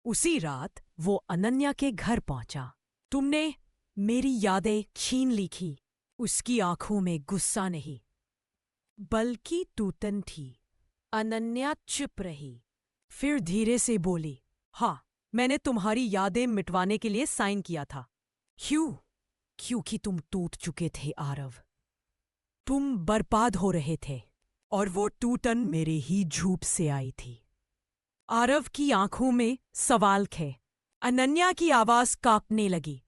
उसी रात वो अनन्या के घर पहुंचा। तुमने मेरी यादें छीन ली थी। उसकी आंखों में गुस्सा नहीं बल्कि टूटन थी। अनन्या चुप रही, फिर धीरे से बोली, हाँ, मैंने तुम्हारी यादें मिटवाने के लिए साइन किया था। क्यों? क्योंकि तुम टूट चुके थे आरव। तुम बर्बाद हो रहे थे और वो टूटन मेरे ही झूठ से आई थी। आरव की आंखों में सवाल थे। अनन्या की आवाज कांपने लगी।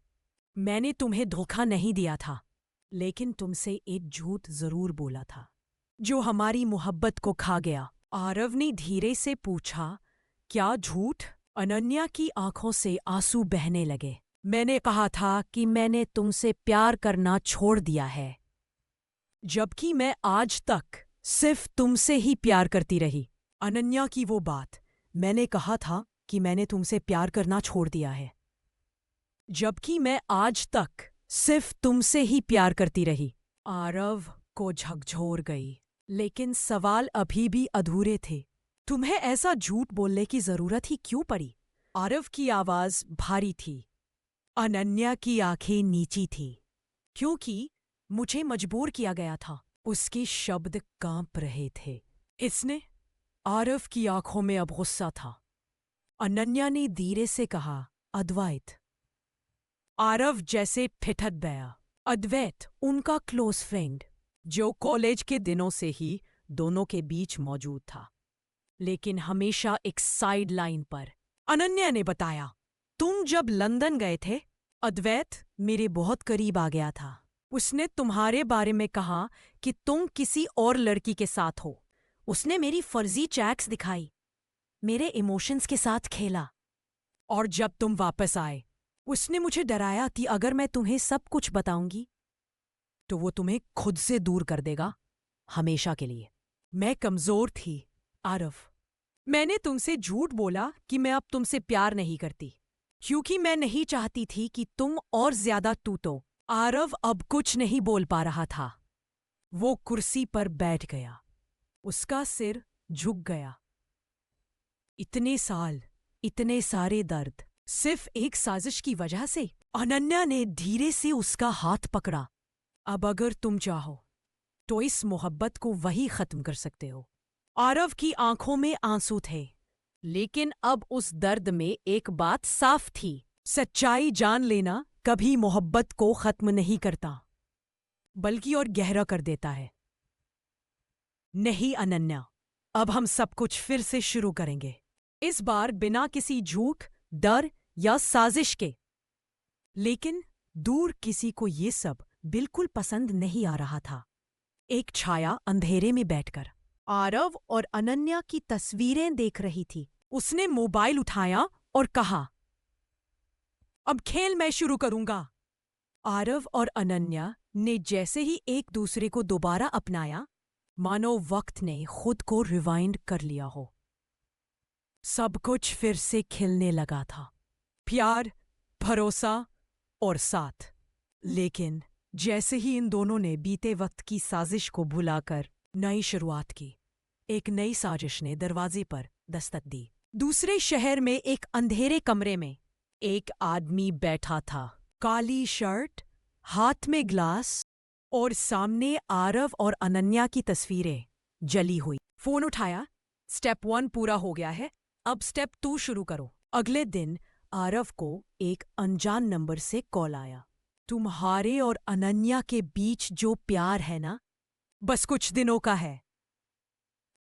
मैंने तुम्हें धोखा नहीं दिया था, लेकिन तुमसे एक झूठ जरूर बोला था जो हमारी मोहब्बत को खा गया। आरव ने धीरे से पूछा, क्या झूठ? अनन्या की आंखों से आंसू बहने लगे। मैंने कहा था कि मैंने तुमसे प्यार करना छोड़ दिया है, जबकि मैं आज तक सिर्फ तुमसे ही प्यार करती रही। अनन्या की वो बात, मैंने कहा था कि मैंने तुमसे प्यार करना छोड़ दिया है, जबकि मैं आज तक सिर्फ तुमसे ही प्यार करती रही। आरव को झकझोर गई, लेकिन सवाल अभी भी अधूरे थे। तुम्हें ऐसा झूठ बोलने की जरूरत ही क्यों पड़ी? आरव की आवाज भारी थी। अनन्या की आंखें नीची थीं, क्योंकि मुझे मजबूर किया गया था। उसके शब्द कांप रहे थे। इसने? आरव की आंखों में अब गुस्सा था। अनन्या ने धीरे से कहा, अद्वैत। आरव जैसे ठिठक गया। अद्वैत उनका क्लोज फ्रेंड, जो कॉलेज के दिनों से ही दोनों के बीच मौजूद था, लेकिन हमेशा एक साइड लाइन पर। अनन्या ने बताया, तुम जब लंदन गए थे, अद्वैत मेरे बहुत करीब आ गया था। उसने तुम्हारे बारे में कहा कि तुम किसी और लड़की के साथ हो। उसने मेरी फर्जी चैट्स दिखाई, मेरे इमोशंस के साथ खेला, और जब तुम वापस आए, उसने मुझे डराया कि अगर मैं तुम्हें सब कुछ बताऊंगी तो वो तुम्हें खुद से दूर कर देगा, हमेशा के लिए। मैं कमजोर थी, आरव। मैंने तुमसे झूठ बोला कि मैं अब तुमसे प्यार नहीं करती, क्योंकि मैं नहीं चाहती थी कि तुम और ज्यादा टूटो। आरव अब कुछ नहीं बोल पा रहा था। वो कुर्सी पर बैठ गया, उसका सिर झुक गया। इतने साल, इतने सारे दर्द, सिर्फ एक साजिश की वजह से? अनन्या ने धीरे से उसका हाथ पकड़ा। अब अगर तुम चाहो तो इस मोहब्बत को वही खत्म कर सकते हो। आरव की आंखों में आंसू थे, लेकिन अब उस दर्द में एक बात साफ थी। सच्चाई जान लेना कभी मोहब्बत को खत्म नहीं करता, बल्कि और गहरा कर देता है। नहीं अनन्या, अब हम सब कुछ फिर से शुरू करेंगे, इस बार बिना किसी झूठ, डर या साजिश के। लेकिन दूर किसी को ये सब बिल्कुल पसंद नहीं आ रहा था। एक छाया अंधेरे में बैठकर आरव और अनन्या की तस्वीरें देख रही थी। उसने मोबाइल उठाया और कहा, अब खेल मैं शुरू करूंगा। आरव और अनन्या ने जैसे ही एक दूसरे को दोबारा अपनाया, मानो वक्त ने खुद को रिवाइंड कर लिया हो। सब कुछ फिर से खिलने लगा था, प्यार, भरोसा और साथ। लेकिन जैसे ही इन दोनों ने बीते वक्त की साजिश को भुलाकर नई शुरुआत की, एक नई साजिश ने दरवाजे पर दस्तक दी। दूसरे शहर में एक अंधेरे कमरे में एक आदमी बैठा था, काली शर्ट, हाथ में ग्लास, और सामने आरव और अनन्या की तस्वीरें जली हुई। फोन उठाया, स्टेप 1 पूरा हो गया है, अब स्टेप 2 शुरू करो। अगले दिन आरव को एक अनजान नंबर से कॉल आया। तुम्हारे और अनन्या के बीच जो प्यार है ना, बस कुछ दिनों का है,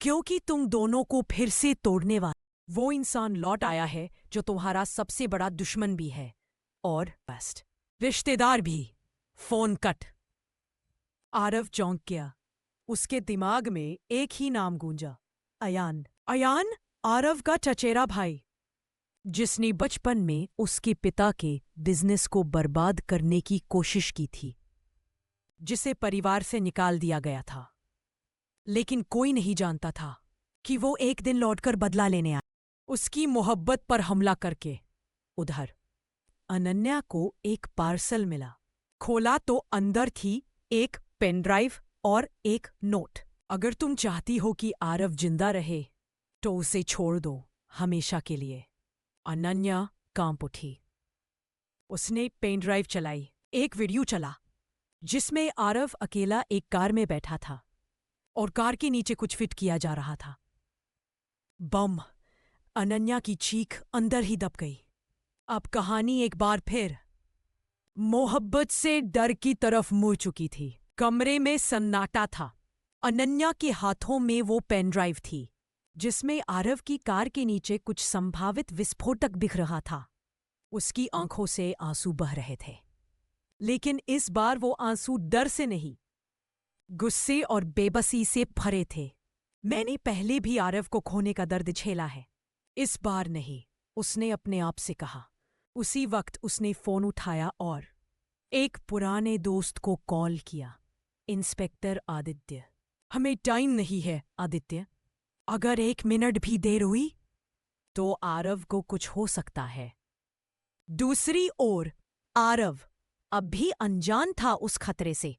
क्योंकि तुम दोनों को फिर से तोड़ने वाला वो इंसान लौट आया है जो तुम्हारा सबसे बड़ा दुश्मन भी है और बेस्ट रिश्तेदार भी। Phone cut. आरव चौंक गया। उसके दिमाग में एक ही नाम गूंजा, अयान। अयान, आरव का चचेरा भाई, जिसने बचपन में उसके पिता के बिजनेस को बर्बाद करने की कोशिश की थी, जिसे परिवार से निकाल दिया गया था। लेकिन कोई नहीं जानता था कि वो एक दिन लौटकर बदला लेने आया, उसकी मोहब्बत पर हमला करके। उधर अनन्या को एक पार्सल मिला। खोला तो अंदर थी एक पेन ड्राइव और एक नोट। अगर तुम चाहती हो कि आरव जिंदा रहे तो उसे छोड़ दो, हमेशा के लिए। अनन्या कांप उठी। उसने पेन ड्राइव चलाई। एक वीडियो चला जिसमें आरव अकेला एक कार में बैठा था और कार के नीचे कुछ फिट किया जा रहा था। बम! अनन्या की चीख अंदर ही दब गई। अब कहानी एक बार फिर मोहब्बत से डर की तरफ मुड़ चुकी थी। कमरे में सन्नाटा था। अनन्या के हाथों में वो पेन ड्राइव थी जिसमें आरव की कार के नीचे कुछ संभावित विस्फोटक दिख रहा था। उसकी आंखों से आंसू बह रहे थे, लेकिन इस बार वो आंसू डर से नहीं, गुस्से और बेबसी से भरे थे। मैंने पहले भी आरव को खोने का दर्द झेला है, इस बार नहीं, उसने अपने आप से कहा। उसी वक्त उसने फोन उठाया और एक पुराने दोस्त को कॉल किया। इंस्पेक्टर आदित्य। हमें टाइम नहीं है आदित्य। अगर 1 मिनट भी देर हुई तो आरव को कुछ हो सकता है। दूसरी ओर आरव अब भी अनजान था उस खतरे से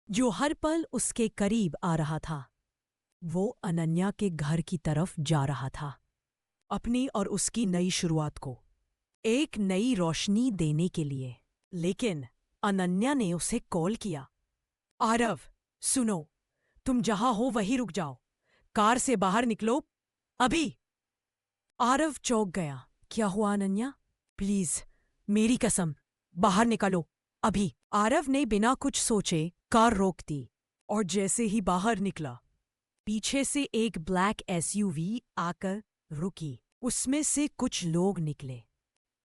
जो हर पल उसके करीब आ रहा था। वो अनन्या के घर की तरफ जा रहा था, अपनी और उसकी नई शुरुआत को एक नई रोशनी देने के लिए। लेकिन अनन्या ने उसे कॉल किया। आरव, सुनो, तुम जहां हो वहीं रुक जाओ। कार से बाहर निकलो, अभी। आरव चौंक गया। क्या हुआ अनन्या? प्लीज, मेरी कसम, बाहर निकालो, अभी। आरव ने बिना कुछ सोचे कार रोक दी और जैसे ही बाहर निकला, पीछे से एक ब्लैक एसयूवी आकर रुकी। उसमें से कुछ लोग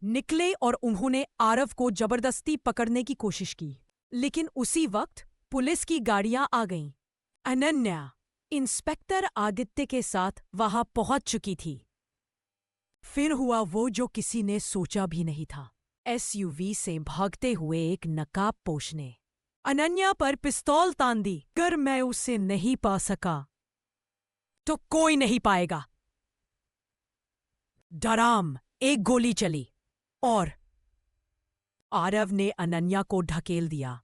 निकले और उन्होंने आरव को जबरदस्ती पकड़ने की कोशिश की, लेकिन उसी वक्त पुलिस की गाड़ियां आ गईं। अनन्या इंस्पेक्टर आदित्य के साथ वहां पहुंच चुकी थी। फिर हुआ वो जो किसी ने सोचा भी नहीं था। एसयूवी से भागते हुए एक नकाबपोश ने अनन्या पर पिस्तौल तान दी। अगर मैं उसे नहीं पा सका तो कोई नहीं पाएगा। डराम एक गोली चली और आरव ने अनन्या को ढकेल दिया।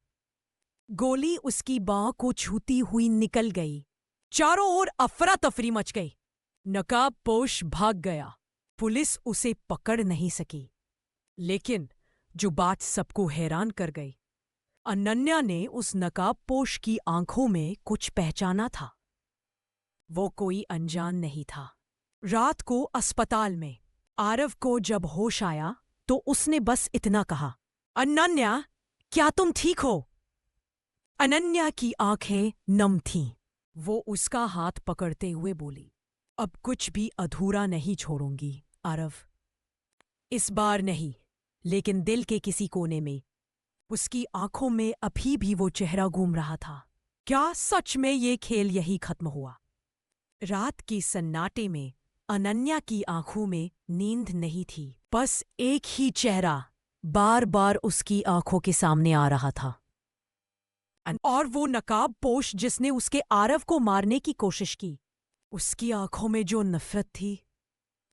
गोली उसकी बाह को छूती हुई निकल गई। चारों ओर अफरा तफरी मच गई। नकाबपोश भाग गया। पुलिस उसे पकड़ नहीं सकी। लेकिन जो बात सबको हैरान कर गई, अनन्या ने उस नकाबपोश की आंखों में कुछ पहचाना था। वो कोई अनजान नहीं था। रात को अस्पताल में आरव को जब होश आया तो उसने बस इतना कहा, अनन्या, क्या तुम ठीक हो? अनन्या की आंखें नम थीं। वो उसका हाथ पकड़ते हुए बोली, अब कुछ भी अधूरा नहीं छोड़ूंगी आरव। इस बार नहीं, लेकिन दिल के किसी कोने में उसकी आंखों में अभी भी वो चेहरा घूम रहा था। क्या सच में ये खेल यही खत्म हुआ? रात की सन्नाटे में अनन्या की आंखों में नींद नहीं थी। बस एक ही चेहरा बार बार उसकी आंखों के सामने आ रहा था, और वो नकाबपोश जिसने उसके आरव को मारने की कोशिश की। उसकी आंखों में जो नफरत थी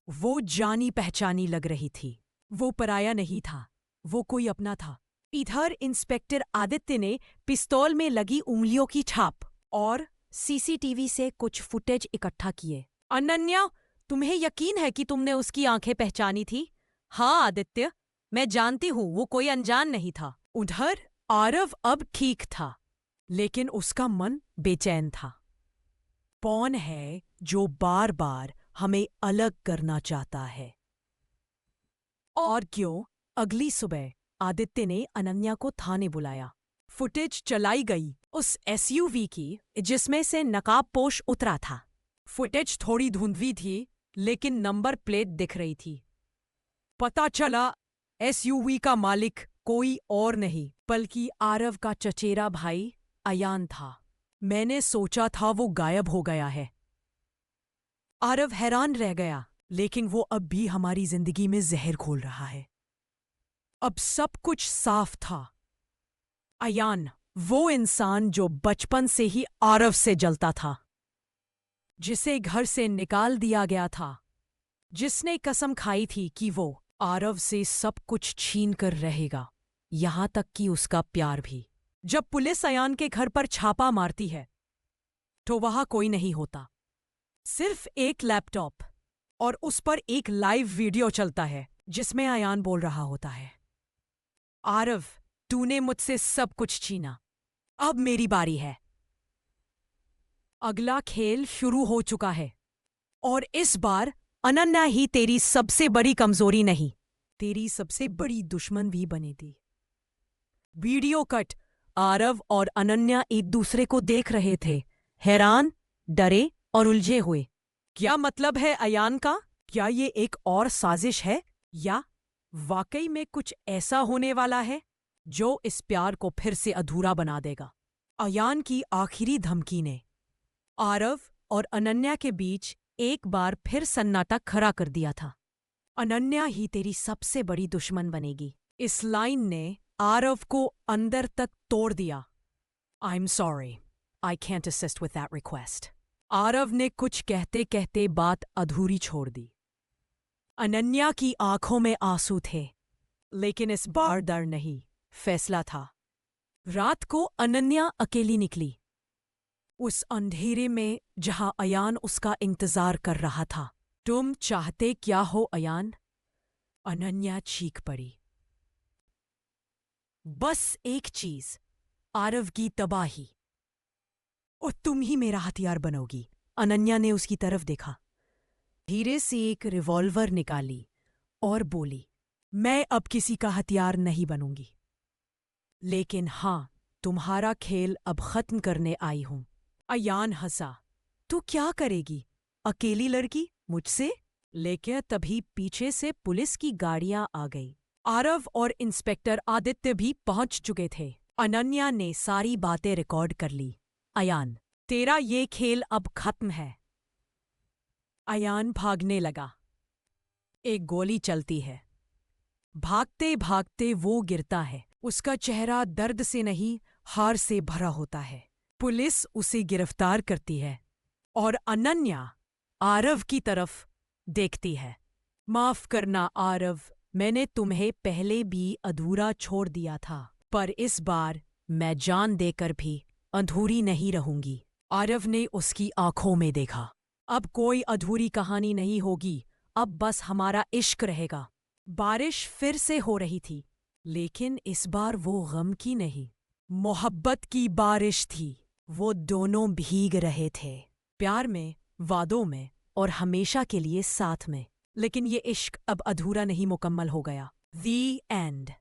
वो जानी पहचानी लग रही थी। वो पराया नहीं था, वो कोई अपना था। इधर इंस्पेक्टर आदित्य ने पिस्तौल में लगी उंगलियों की छाप और सीसीटीवी से कुछ फुटेज इकट्ठा किए। अनन्या, तुम्हें यकीन है कि तुमने उसकी आंखें पहचानी थी? हाँ आदित्य, मैं जानती हूं वो कोई अनजान नहीं था। उधर आरव अब ठीक था, लेकिन उसका मन बेचैन था। कौन है जो बार बार हमें अलग करना चाहता है? और क्यों? अगली सुबह आदित्य ने अनन्या को थाने बुलाया। फुटेज चलाई गई उस एसयूवी की जिसमें से नकाबपोश उतरा था। फुटेज थोड़ी धुंधली थी, लेकिन नंबर प्लेट दिख रही थी। पता चला एसयूवी का मालिक कोई और नहीं बल्कि आरव का चचेरा भाई अयान था। मैंने सोचा था वो गायब हो गया है। आरव हैरान रह गया, लेकिन वो अब भी हमारी जिंदगी में जहर घोल रहा है। अब सब कुछ साफ था। अयान, वो इंसान जो बचपन से ही आरव से जलता था, जिसे घर से निकाल दिया गया था, जिसने कसम खाई थी कि वो आरव से सब कुछ छीन कर रहेगा, यहां तक कि उसका प्यार भी। जब पुलिस अयान के घर पर छापा मारती है तो वहां कोई नहीं होता, सिर्फ एक लैपटॉप, और उस पर एक लाइव वीडियो चलता है जिसमें अयान बोल रहा होता है, आरव, तूने मुझसे सब कुछ छीना, अब मेरी बारी है। अगला खेल शुरू हो चुका है और इस बार अनन्या ही तेरी सबसे बड़ी कमजोरी नहीं, तेरी सबसे बड़ी दुश्मन भी बनेगी। Video cut. आरव और अनन्या एक दूसरे को देख रहे थे, हैरान, डरे और उलझे हुए। क्या मतलब है अयान का? क्या ये एक और साजिश है या वाकई में कुछ ऐसा होने वाला है जो इस प्यार को फिर से अधूरा बना देगा? अयान की आखिरी धमकी ने आरव और अनन्या के बीच एक बार फिर सन्नाटा खड़ा कर दिया था। अनन्या ही तेरी सबसे बड़ी दुश्मन बनेगी। इस लाइन ने आरव को अंदर तक तोड़ दिया। I am sorry, I can't assist with that request. Aarav ने कुछ कहते कहते बात अधूरी छोड़ दी। अनन्या की आंखों में आंसू थे, लेकिन इस बार डर नहीं, फैसला था। रात को अनन्या अकेली निकली, उस अंधेरे में जहां अयान उसका इंतजार कर रहा था। तुम चाहते क्या हो अयान? अनन्या चीख पड़ी। बस एक चीज, आरव की तबाही, और तुम ही मेरा हथियार बनोगी। अनन्या ने उसकी तरफ देखा, धीरे से एक रिवॉल्वर निकाली और बोली, मैं अब किसी का हथियार नहीं बनूंगी, लेकिन हां, तुम्हारा खेल अब खत्म करने आई हूं। अयान हंसा। तू क्या करेगी, अकेली लड़की मुझसे? लेकिन तभी पीछे से पुलिस की गाड़ियां आ गई। आरव और इंस्पेक्टर आदित्य भी पहुंच चुके थे। अनन्या ने सारी बातें रिकॉर्ड कर ली। अयान, तेरा ये खेल अब खत्म है। अयान भागने लगा। एक गोली चलती है। भागते भागते वो गिरता है। उसका चेहरा दर्द से नहीं, हार से भरा होता है। पुलिस उसे गिरफ्तार करती है और अनन्या आरव की तरफ देखती है। माफ करना आरव, मैंने तुम्हें पहले भी अधूरा छोड़ दिया था, पर इस बार मैं जान देकर भी अधूरी नहीं रहूंगी। आरव ने उसकी आंखों में देखा। अब कोई अधूरी कहानी नहीं होगी, अब बस हमारा इश्क रहेगा। बारिश फिर से हो रही थी, लेकिन इस बार वो गम की नहीं, मोहब्बत की बारिश थी। वो दोनों भीग रहे थे, प्यार में, वादों में और हमेशा के लिए साथ में। लेकिन ये इश्क अब अधूरा नहीं, मुकम्मल हो गया। The end।